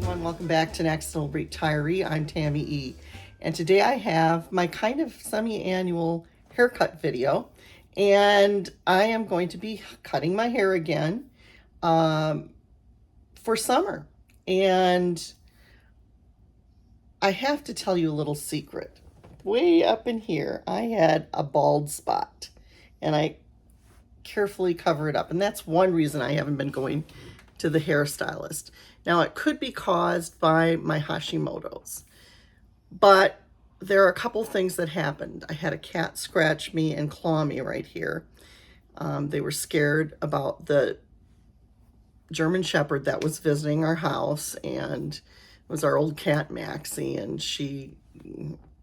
everyone, welcome back to Accidental Retiree. I'm Tammy E. And today I have my kind of semi-annual haircut video. And I am going to be cutting my hair again for summer. And I have to tell you a little secret. Way up in here, I had a bald spot. And I carefully cover it up. And that's one reason I haven't been going to the hairstylist. Now, it could be caused by my Hashimoto's, but there are a couple things that happened. I had a cat scratch me and claw me right here. They were scared about the German Shepherd that was visiting our house, and it was our old cat Maxie, and she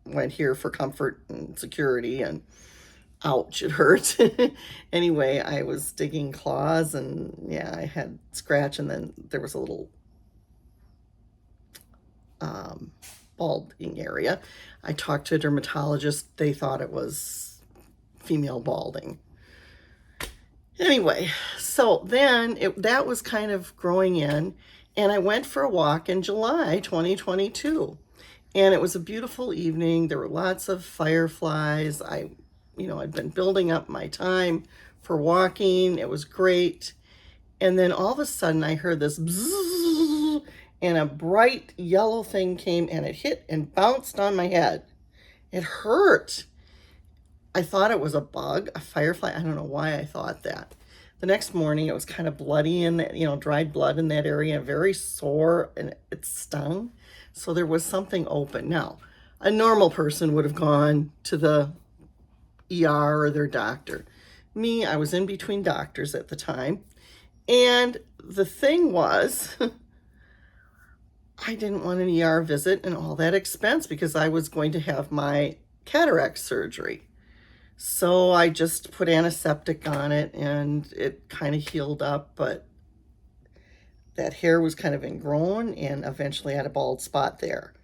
went here for comfort and security, and ouch, it hurt. Anyway, I was digging claws, and yeah, I had scratch, and then there was a little balding area. I talked to a dermatologist. They thought it was female balding. Anyway, so then that was kind of growing in, and I went for a walk in July 2022. And it was a beautiful evening. There were lots of fireflies. I'd been building up my time for walking. It was great. And then all of a sudden I heard this bzzz, and a bright yellow thing came and it hit and bounced on my head. It hurt. I thought it was a bug, a firefly. I don't know why I thought that. The next morning it was kind of bloody and, dried blood in that area, very sore, and it stung. So there was something open. Now, a normal person would have gone to the ER or their doctor. Me, I was in between doctors at the time. And the thing was, I didn't want an ER visit and all that expense because I was going to have my cataract surgery. So I just put antiseptic on it and it kind of healed up, but that hair was kind of ingrown and eventually I had a bald spot there.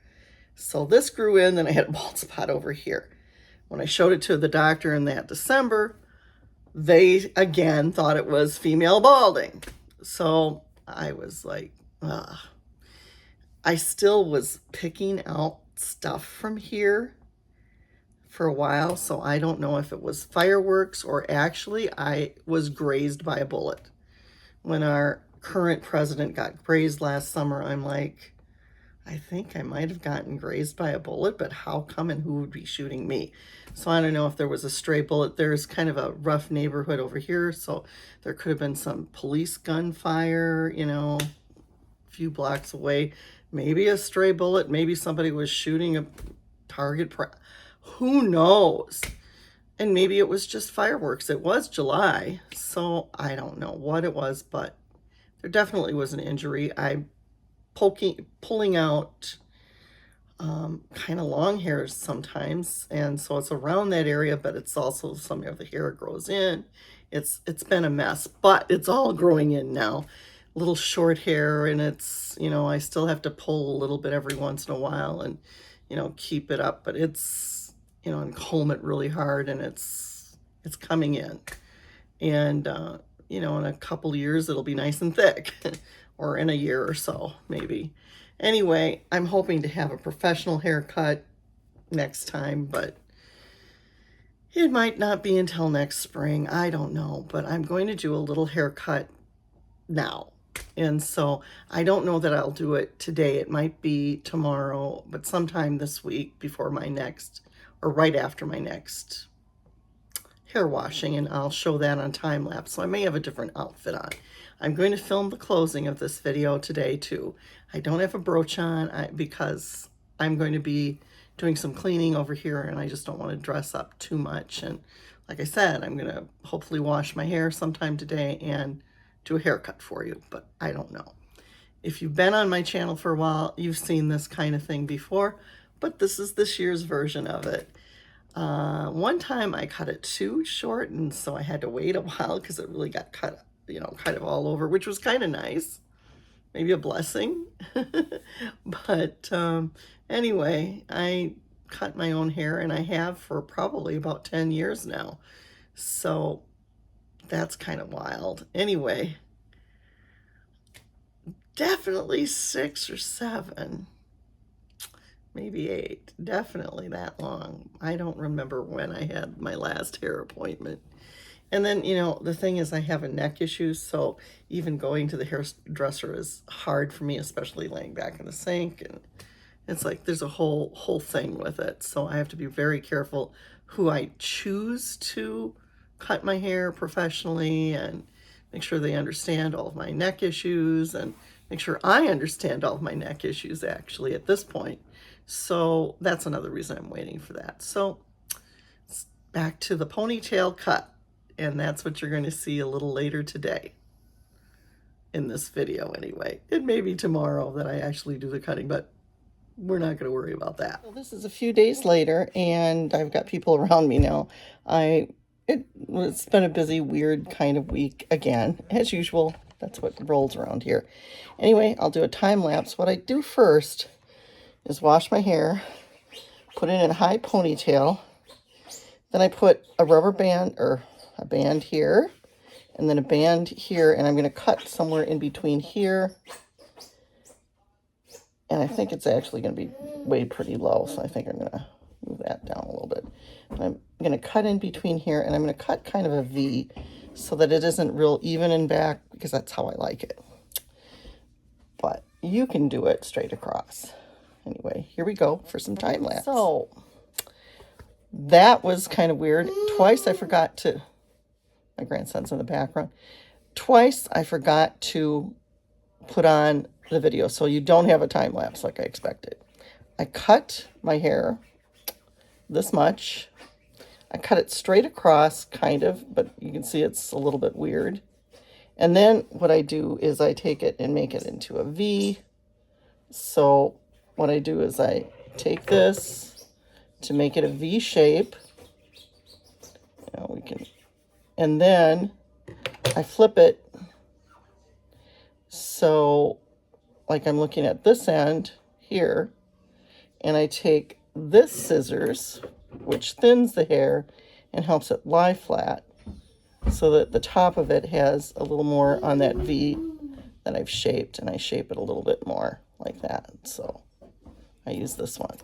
So this grew in, then I had a bald spot over here. When I showed it to the doctor in that December, they again thought it was female balding. So I was like, ugh. I still was picking out stuff from here for a while, so I don't know if it was fireworks or actually I was grazed by a bullet. When our current president got grazed last summer, I'm like, I think I might have gotten grazed by a bullet, but how come and who would be shooting me? So I don't know if there was a stray bullet. There's kind of a rough neighborhood over here, so there could have been some police gunfire, a few blocks away. Maybe a stray bullet. Maybe somebody was shooting a target. Who knows? And maybe it was just fireworks. It was July, so I don't know what it was, but there definitely was an injury. I'm pulling out kind of long hairs sometimes, and so it's around that area, but it's also some of the hair grows in. It's been a mess, but it's all growing in now. Little short hair, and it's, I still have to pull a little bit every once in a while and, keep it up, but it's, and comb it really hard, and it's coming in. And, in a couple years, it'll be nice and thick, or in a year or so, maybe. Anyway, I'm hoping to have a professional haircut next time, but it might not be until next spring. I don't know, but I'm going to do a little haircut now. And so I don't know that I'll do it today. It might be tomorrow, but sometime this week before my next, or right after my next hair washing, and I'll show that on time lapse. So I may have a different outfit on. I'm going to film the closing of this video today too. I don't have a brooch on because I'm going to be doing some cleaning over here, and I just don't want to dress up too much. And like I said, I'm going to hopefully wash my hair sometime today and do a haircut for you, but I don't know. If you've been on my channel for a while, you've seen this kind of thing before, but this is this year's version of it. One time I cut it too short, and so I had to wait a while because it really got cut, kind of all over, which was kind of nice. Maybe a blessing. But anyway, I cut my own hair, and I have for probably about 10 years now. So that's kind of wild. Anyway, definitely 6 or 7, maybe 8, definitely that long. I don't remember when I had my last hair appointment. And then, you know, the thing is I have a neck issue, so even going to the hairdresser is hard for me, especially laying back in the sink. And it's like there's a whole thing with it. So I have to be very careful who I choose to cut my hair professionally, and make sure they understand all of my neck issues, and make sure I understand all of my neck issues actually at this point. So that's another reason I'm waiting for that. So back to the ponytail cut, and that's what you're going to see a little later today in this video anyway. It may be tomorrow that I actually do the cutting, but we're not going to worry about that. Well, this is a few days later, and I've got people around me now. It's been a busy, weird kind of week again, as usual. That's what rolls around here. Anyway, I'll do a time lapse. What I do first is wash my hair, put it in a high ponytail. Then I put a rubber band, or a band here, and then a band here, and I'm going to cut somewhere in between here. And I think it's actually going to be way pretty low, so I think I'm going to move that down a little bit. And I'm going to cut in between here, and I'm going to cut kind of a V so that it isn't real even in back, because that's how I like it. But you can do it straight across. Anyway, here we go for some time lapse. So that was kind of weird. Twice I forgot to, my grandson's in the background. Twice I forgot to put on the video, so you don't have a time lapse like I expected. I cut my hair this much. I cut it straight across, kind of, but you can see it's a little bit weird. And then what I do is I take it and make it into a V. So what I do is I take this to make it a V shape. And then I flip it so like I'm looking at this end here, and I take this scissors, which thins the hair and helps it lie flat, so that the top of it has a little more on that V that I've shaped, and I shape it a little bit more like that. So I use this one.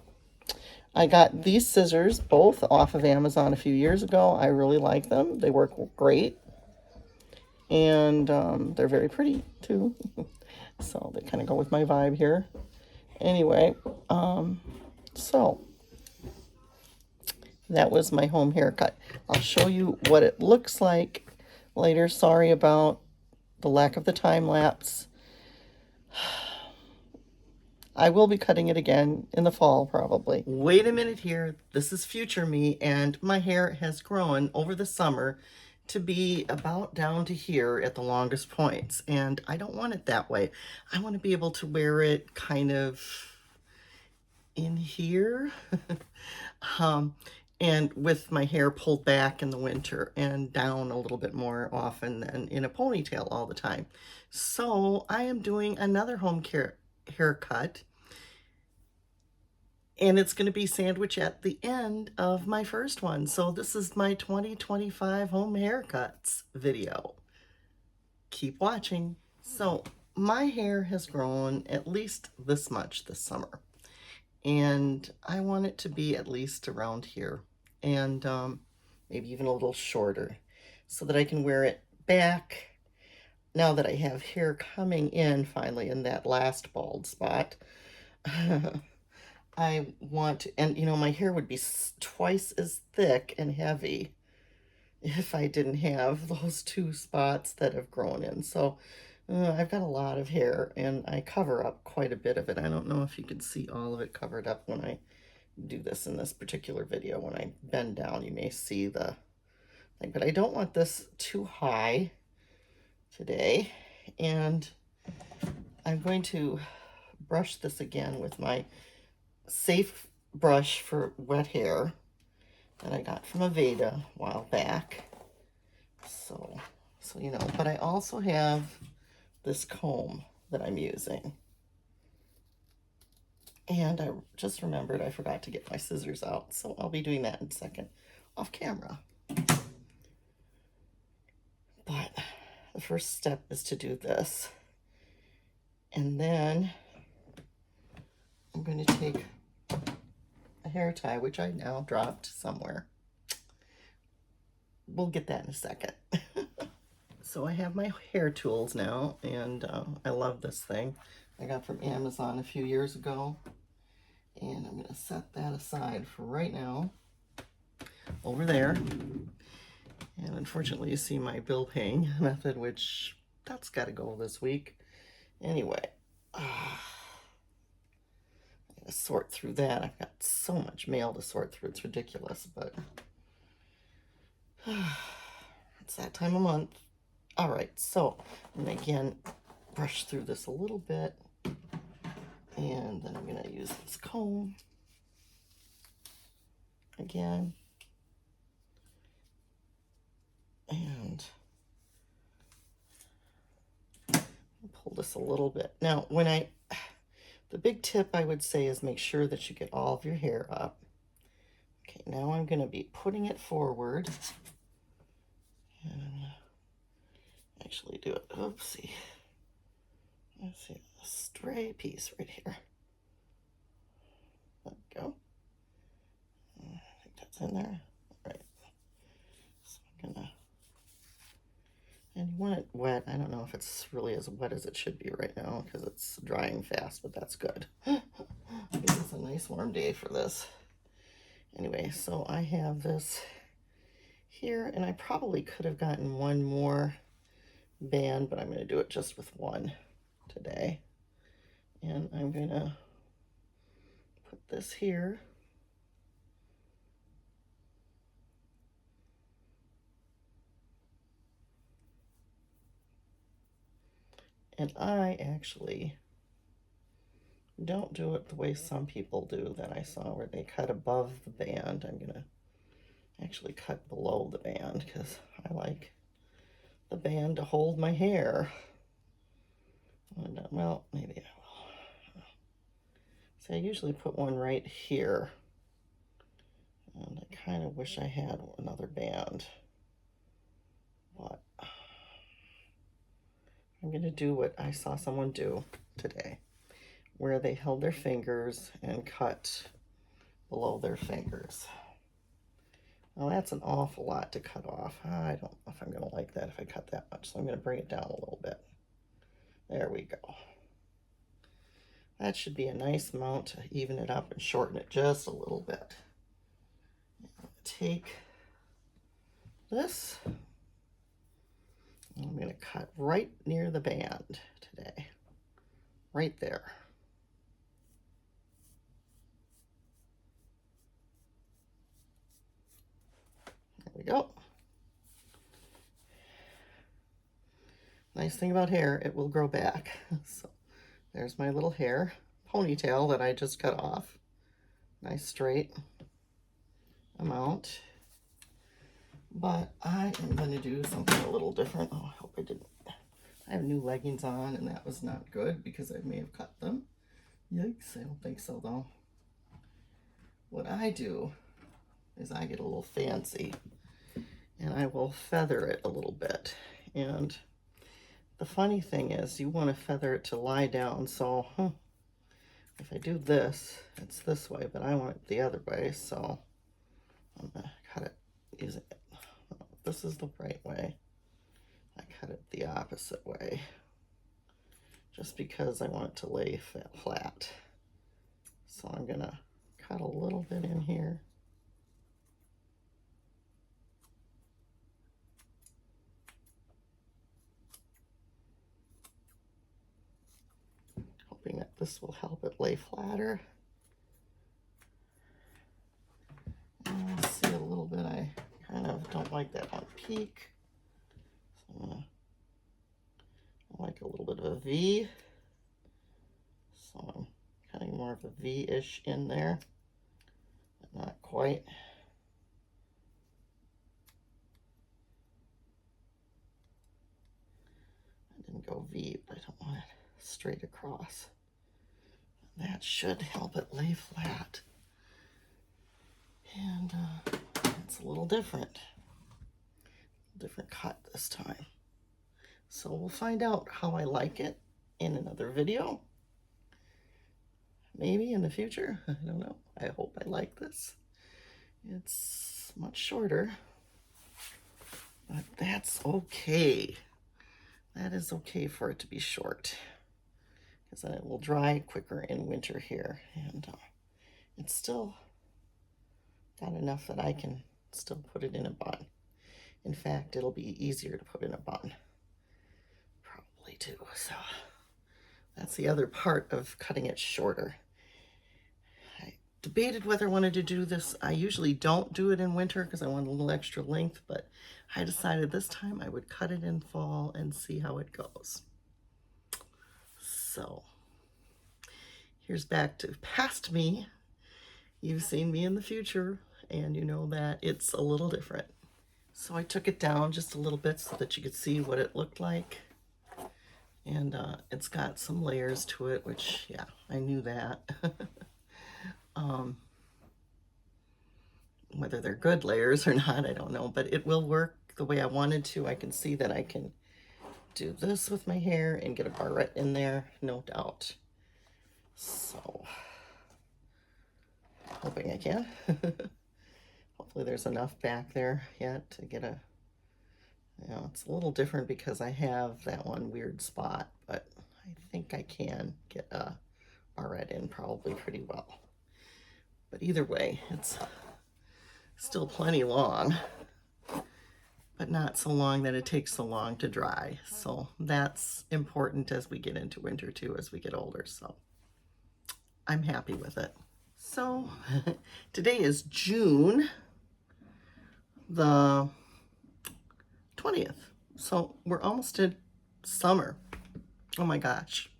I got these scissors both off of Amazon a few years ago. I really like them. They work great, and they're very pretty too. So they kind of go with my vibe here. Anyway, so that was my home haircut. I'll show you what it looks like later. Sorry about the lack of the time lapse. I will be cutting it again in the fall, probably. Wait a minute here. This is future me, and my hair has grown over the summer to be about down to here at the longest points, and I don't want it that way. I want to be able to wear it kind of in here, and with my hair pulled back in the winter and down a little bit more often than in a ponytail all the time. So I am doing another home care haircut, and it's going to be sandwiched at the end of my first one. So this is my 2025 home haircuts video. Keep watching. So my hair has grown at least this much this summer, and I want it to be at least around here, and maybe even a little shorter, so that I can wear it back now that I have hair coming in finally in that last bald spot. I want to, and you know, my hair would be twice as thick and heavy if I didn't have those 2 spots that have grown in. So I've got a lot of hair, and I cover up quite a bit of it. I don't know if you can see all of it covered up when I do this in this particular video. When I bend down, you may see the thing, but I don't want this too high today. And I'm going to brush this again with my safe brush for wet hair that I got from Aveda a while back. So you know, but I also have this comb that I'm using. And I just remembered I forgot to get my scissors out, so I'll be doing that in a second off camera. But the first step is to do this. And then I'm going to take a hair tie, which I now dropped somewhere. We'll get that in a second. So I have my hair tools now, and I love this thing. I got from Amazon a few years ago, and I'm going to set that aside for right now over there. And unfortunately, you see my bill paying method, which that's got to go this week. Anyway, I gotta sort through that. I've got so much mail to sort through, it's ridiculous, but it's that time of month. All right, so I'm gonna again brush through this a little bit, and then I'm gonna use this comb again, and pull this a little bit. Now, the big tip I would say is make sure that you get all of your hair up. Okay, now I'm gonna be putting it forward, and actually do it. Oopsie. Let's see, a stray piece right here. There we go. I think that's in there. All right. So I'm gonna, and you want it wet. I don't know if it's really as wet as it should be right now because it's drying fast, but that's good. It's a nice warm day for this. Anyway, so I have this here, and I probably could have gotten one more band, but I'm going to do it just with one today. And I'm going to put this here. And I actually don't do it the way some people do that I saw where they cut above the band. I'm going to actually cut below the band because I like the band to hold my hair. And, well, maybe I will. So I usually put one right here. And I kind of wish I had another band. But I'm going to do what I saw someone do today, where they held their fingers and cut below their fingers. Well, that's an awful lot to cut off. I don't know if I'm going to like that if I cut that much, so I'm going to bring it down a little bit. There we go. That should be a nice amount to even it up and shorten it just a little bit. Take this, and I'm going to cut right near the band today, right there. There we go. Nice thing about hair, it will grow back. So there's my little hair ponytail that I just cut off. Nice straight amount. But I am going to do something a little different. Oh, I hope I didn't. I have new leggings on, and that was not good because I may have cut them. Yikes, I don't think so, though. What I do is I get a little fancy, and I will feather it a little bit. And the funny thing is you want to feather it to lie down. So if I do this, it's this way, but I want it the other way. So I'm going to cut it using it. This is the right way. I cut it the opposite way just because I want it to lay flat. So I'm going to cut a little bit in here. Hoping that this will help it lay flatter. And see a little bit, I kind of don't like that on peak. So I like a little bit of a V. So I'm cutting more of a V-ish in there, but not quite. I didn't go V, but I don't want it straight across. That should help it lay flat. And it's a little different cut this time. So we'll find out how I like it in another video. Maybe in the future. I don't know. I hope I like this. It's much shorter, but that's okay. That is okay for it to be short, because then it will dry quicker in winter here. And it's still got enough that I can still put it in a bun. In fact, it'll be easier to put in a bun. Probably too. So that's the other part of cutting it shorter. I debated whether I wanted to do this. I usually don't do it in winter because I want a little extra length, but I decided this time I would cut it in fall and see how it goes. So here's back to past me. You've seen me in the future, and you know that it's a little different. So I took it down just a little bit so that you could see what it looked like. And it's got some layers to it, which, yeah, I knew that. Whether they're good layers or not, I don't know, but it will work the way I wanted to. I can see that I can do this with my hair and get a barrette in there, no doubt. So, hoping I can. Hopefully there's enough back there yet to get a, you know, it's a little different because I have that one weird spot, but I think I can get a barrette in probably pretty well. But either way, it's still plenty long, but not so long that it takes so long to dry. So that's important as we get into winter too, as we get older. So I'm happy with it. So today is June the 20th. So we're almost in summer. Oh my gosh.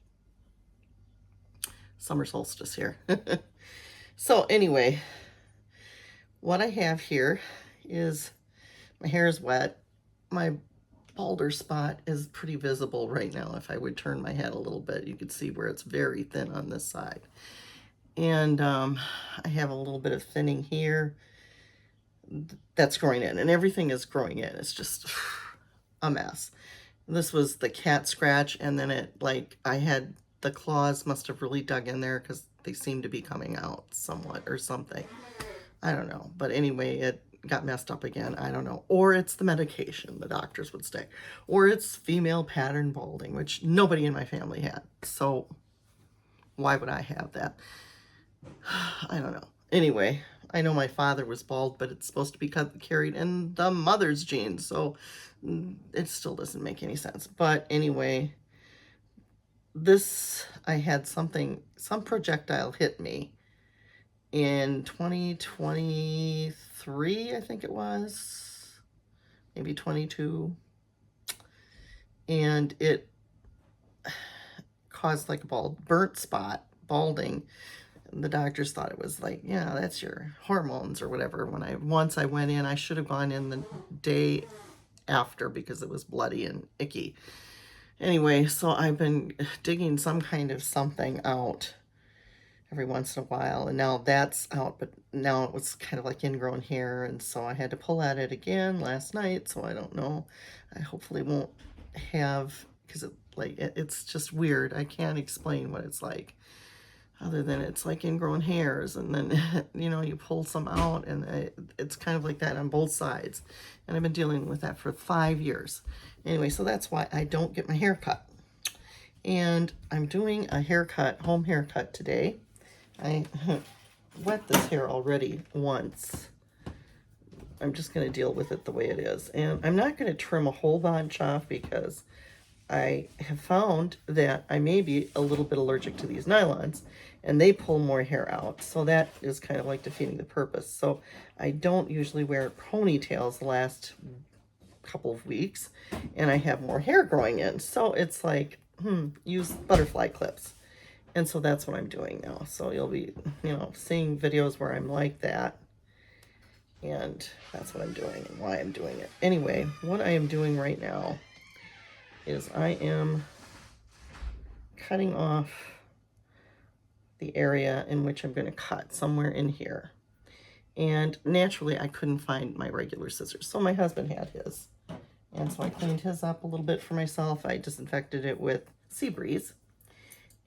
Summer solstice here. So anyway, what I have here is my hair is wet. My baldr spot is pretty visible right now. If I would turn my head a little bit, you could see where it's very thin on this side. And I have a little bit of thinning here that's growing in, and everything is growing in. It's just a mess. This was the cat scratch, and then it, like, I had, the claws must have really dug in there because they seem to be coming out somewhat or something. I don't know. But anyway, it got messed up again. I don't know. Or it's the medication, the doctors would say. Or it's female pattern balding, which nobody in my family had. So why would I have that? I don't know. Anyway, I know my father was bald, but it's supposed to be carried in the mother's genes. So it still doesn't make any sense. But anyway, this, I had something, some projectile hit me in 2023, I think it was, maybe 22, and it caused like a burnt spot, balding. The doctors thought it was like, yeah, that's your hormones or whatever. Once I went in, I should have gone in the day after because it was bloody and icky. Anyway, so I've been digging some kind of something out every once in a while, and now that's out, but now it was kind of like ingrown hair, and so I had to pull at it again last night, so I don't know. I hopefully won't have, because it's just weird. I can't explain what it's like, other than it's like ingrown hairs, and then, you know, you pull some out, and it's kind of like that on both sides, and I've been dealing with that for 5 years. Anyway, so that's why I don't get my hair cut. And I'm doing a haircut, home haircut today. I wet this hair already once. I'm just going to deal with it the way it is. And I'm not going to trim a whole bunch off because I have found that I may be a little bit allergic to these nylons, and they pull more hair out. So that is kind of like defeating the purpose. So I don't usually wear ponytails the last couple of weeks, and I have more hair growing in. So it's like, use butterfly clips. And so that's what I'm doing now. So you'll be, you know, seeing videos where I'm like that. And that's what I'm doing and why I'm doing it. Anyway, what I am doing right now is I am cutting off the area in which I'm going to cut somewhere in here. And naturally, I couldn't find my regular scissors. So my husband had his. And so I cleaned his up a little bit for myself. I disinfected it with Sea Breeze.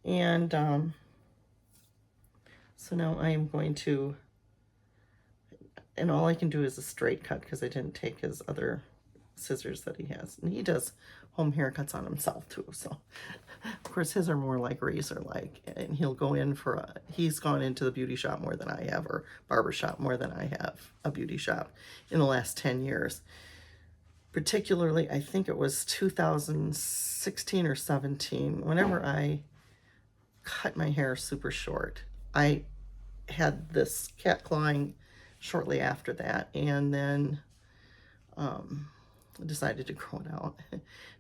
And so now I am going to, and all I can do is a straight cut because I didn't take his other scissors that he has. And he does home haircuts on himself too. So of course his are more like razor like, and he'll go in for he's gone into the beauty shop more than I have, or barber shop more than I have a beauty shop in the last 10 years. Particularly, I think it was 2016 or 17, whenever I cut my hair super short. I had this cat clawing shortly after that, and then decided to grow it out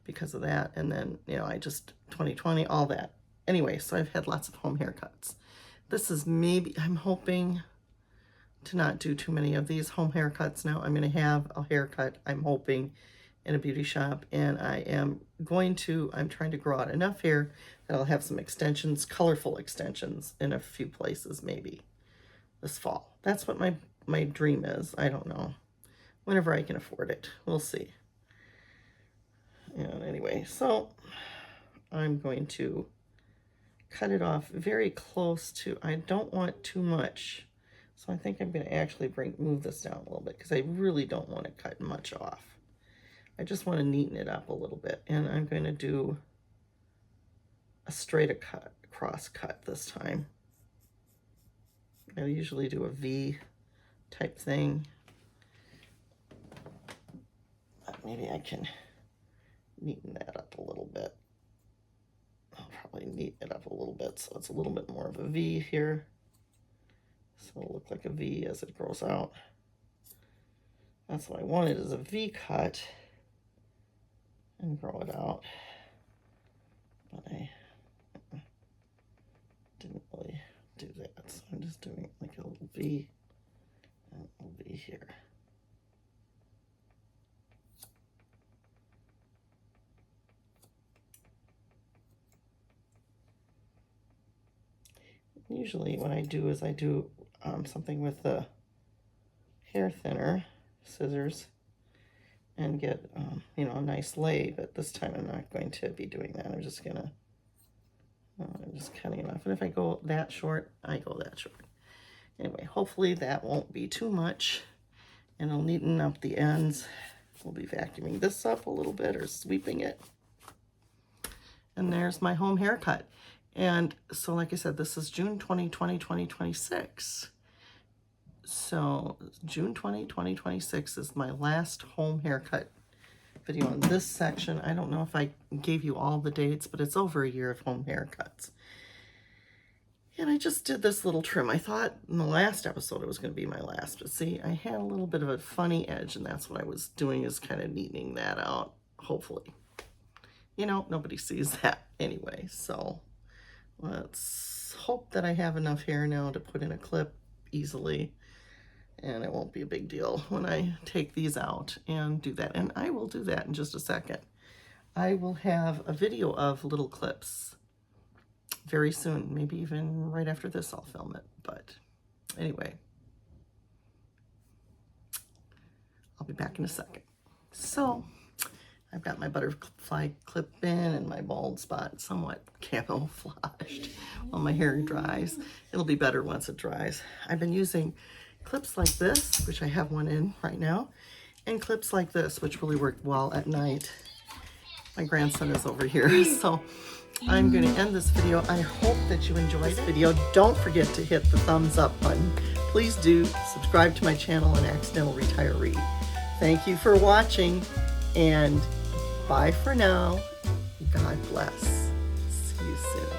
because of that. And then, you know, I just 2020, all that. Anyway, so I've had lots of home haircuts. This is maybe, I'm hoping to not do too many of these home haircuts now. I'm going to have a haircut, I'm hoping, in a beauty shop, and I'm trying to grow out enough hair that I'll have some extensions, colorful extensions in a few places maybe this fall. That's what my dream is. I don't know. Whenever I can afford it. We'll see. And anyway, so I'm going to cut it off very close to, I don't want too much. So I think I'm going to actually move this down a little bit because I really don't want to cut much off. I just want to neaten it up a little bit. And I'm going to do a straight cross cut this time. I usually do a V type thing. But maybe I can neaten that up a little bit. I'll probably neaten it up a little bit so it's a little bit more of a V here. So it'll look like a V as it grows out. That's what I wanted, is a V cut and grow it out. But I didn't really do that. So I'm just doing like a little V and a little V here. Usually what I do is I do something with the hair thinner scissors and get, you know, a nice lay, but this time I'm not going to be doing that. I'm just gonna, I'm just cutting it off. And if I go that short, I go that short. Anyway, hopefully that won't be too much, and I'll neaten up the ends. We'll be vacuuming this up a little bit or sweeping it. And there's my home haircut. And so, like I said, this is June 2020, 2026. So June 20, 2026 is my last home haircut video in this section. I don't know if I gave you all the dates, but it's over a year of home haircuts. And I just did this little trim. I thought in the last episode it was going to be my last, but see, I had a little bit of a funny edge, and that's what I was doing, is kind of neatening that out, hopefully. You know, nobody sees that anyway, so let's hope that I have enough hair now to put in a clip easily, and it won't be a big deal when I take these out and do that. And I will do that in just a second. I will have a video of little clips very soon, maybe even right after this I'll film it. But anyway, I'll be back in a second. So I've got my butterfly clip in and my bald spot somewhat camouflaged while my hair dries. It'll be better once it dries. I've been using clips like this, which I have one in right now, and clips like this, which really work well at night. My grandson is over here, so I'm going to end this video. I hope that you enjoyed this video. Don't forget to hit the thumbs up button. Please do subscribe to my channel, An Accidental Retiree. Thank you for watching, and bye for now. God bless. See you soon.